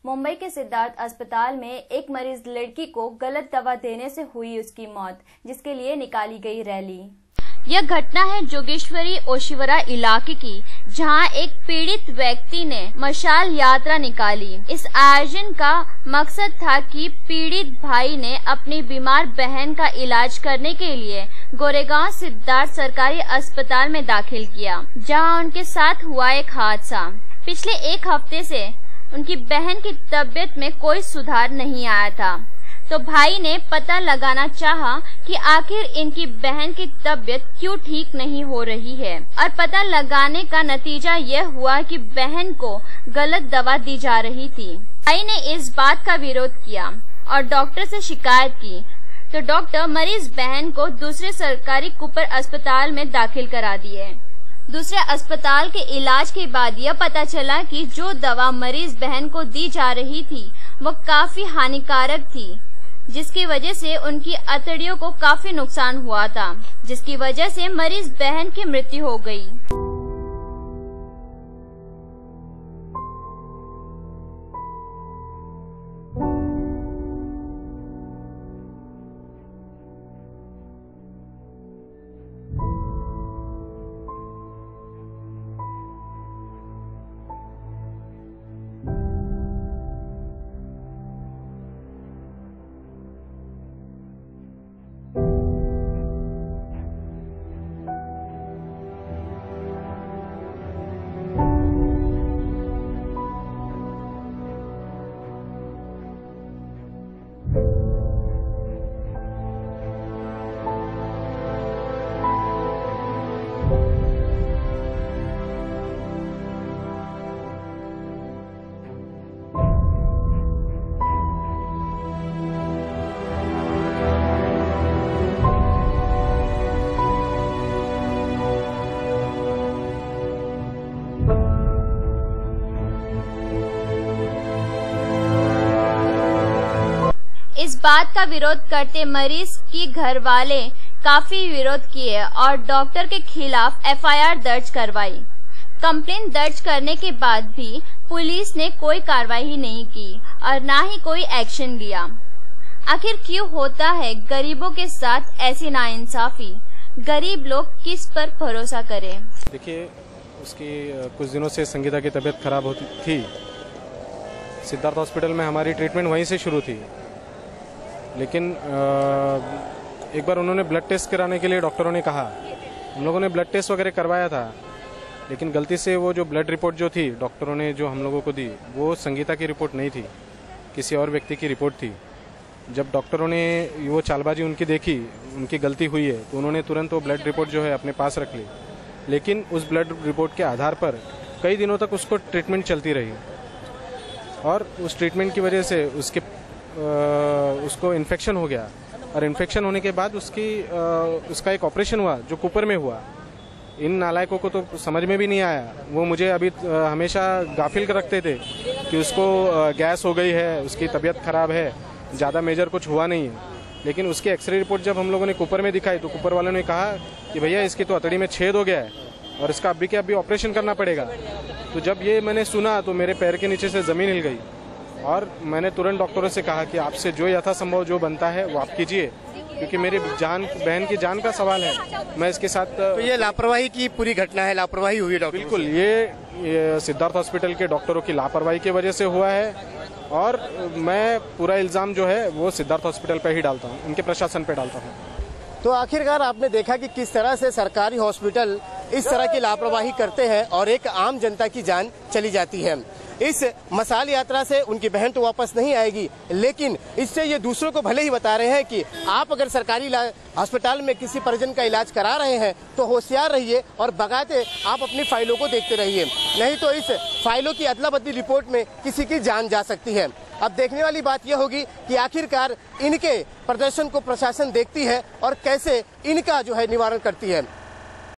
मुंबई के सिद्धार्थ अस्पताल में एक मरीज लड़की को गलत दवा देने से हुई उसकी मौत, जिसके लिए निकाली गई रैली। यह घटना है जोगेश्वरी ओशिवरा इलाके की, जहां एक पीड़ित व्यक्ति ने मशाल यात्रा निकाली। इस आयोजन का मकसद था कि पीड़ित भाई ने अपनी बीमार बहन का इलाज करने के लिए गोरेगांव सिद्धार्थ सरकारी अस्पताल में दाखिल किया, जहां उनके साथ हुआ एक हादसा। पिछले एक हफ्ते से उनकी बहन की तबीयत में कोई सुधार नहीं आया था, तो भाई ने पता लगाना चाहा कि आखिर इनकी बहन की तबीयत क्यों ठीक नहीं हो रही है, और पता लगाने का नतीजा यह हुआ कि बहन को गलत दवा दी जा रही थी। भाई ने इस बात का विरोध किया और डॉक्टर से शिकायत की, तो डॉक्टर मरीज बहन को दूसरे सरकारी कुपर अस्पताल में दाखिल करा दिए। दूसरे अस्पताल के इलाज के बाद यह पता चला कि जो दवा मरीज बहन को दी जा रही थी वो काफी हानिकारक थी, जिसकी वजह से उनकी अतड़ियों को काफी नुकसान हुआ था, जिसकी वजह से मरीज बहन की मृत्यु हो गई। इस बात का विरोध करते मरीज की घर वाले काफी विरोध किए और डॉक्टर के खिलाफ एफआईआर दर्ज करवाई। कंप्लेन दर्ज करने के बाद भी पुलिस ने कोई कार्रवाई नहीं की और ना ही कोई एक्शन लिया। आखिर क्यों होता है गरीबों के साथ ऐसी नाइंसाफी? गरीब लोग किस पर भरोसा करें? देखिए, उसकी कुछ दिनों से संगीता की तबीयत खराब होती थी। सिद्धार्थ हॉस्पिटल में हमारी ट्रीटमेंट वहीं से शुरू थी, लेकिन एक बार उन्होंने ब्लड टेस्ट कराने के लिए डॉक्टरों ने कहा। हम लोगों ने ब्लड टेस्ट वगैरह करवाया था, लेकिन गलती से वो जो ब्लड रिपोर्ट जो थी डॉक्टरों ने जो हम लोगों को दी, वो संगीता की रिपोर्ट नहीं थी, किसी और व्यक्ति की रिपोर्ट थी। जब डॉक्टरों ने वो चालबाजी उनकी देखी, उनकी गलती हुई है, तो उन्होंने तुरंत वो ब्लड रिपोर्ट जो है अपने पास रख ली। लेकिन उस ब्लड रिपोर्ट के आधार पर कई दिनों तक उसको ट्रीटमेंट चलती रही, और उस ट्रीटमेंट की वजह से उसको इन्फेक्शन हो गया, और इन्फेक्शन होने के बाद उसका एक ऑपरेशन हुआ जो कुपर में हुआ। इन नालायकों को तो समझ में भी नहीं आया। वो मुझे अभी हमेशा गाफिल रखते थे कि उसको गैस हो गई है, उसकी तबीयत खराब है, ज़्यादा मेजर कुछ हुआ नहीं है। लेकिन उसकी एक्सरे रिपोर्ट जब हम लोगों ने कुपर में दिखाई, तो कुपर वालों ने कहा कि भैया इसकी तो अतड़ी में छेद हो गया है और इसका अभी के अभी ऑपरेशन करना पड़ेगा। तो जब ये मैंने सुना तो मेरे पैर के नीचे से ज़मीन हिल गई, और मैंने तुरंत डॉक्टरों से कहा कि आपसे जो यथासंभव जो बनता है वो आप कीजिए, क्योंकि मेरी बहन की जान का सवाल है। मैं इसके साथ तो ये लापरवाही की पूरी घटना है, लापरवाही हुई डॉक्टर? बिल्कुल, ये सिद्धार्थ हॉस्पिटल के डॉक्टरों की लापरवाही की वजह से हुआ है, और मैं पूरा इल्ज़ाम जो है वो सिद्धार्थ हॉस्पिटल पर ही डालता हूँ, उनके प्रशासन पर डालता हूँ। तो आखिरकार आपने देखा कि किस तरह से सरकारी हॉस्पिटल इस तरह की लापरवाही करते हैं और एक आम जनता की जान चली जाती है। इस मशाल यात्रा से उनकी बहन तो वापस नहीं आएगी, लेकिन इससे ये दूसरों को भले ही बता रहे हैं कि आप अगर सरकारी अस्पताल में किसी परिजन का इलाज करा रहे हैं तो होशियार रहिए और बगाते आप अपनी फाइलों को देखते रहिए, नहीं तो इस फाइलों की अदला बदली रिपोर्ट में किसी की जान जा सकती है। अब देखने वाली बात यह होगी कि आखिरकार इनके प्रदर्शन को प्रशासन देखती है और कैसे इनका जो है निवारण करती है।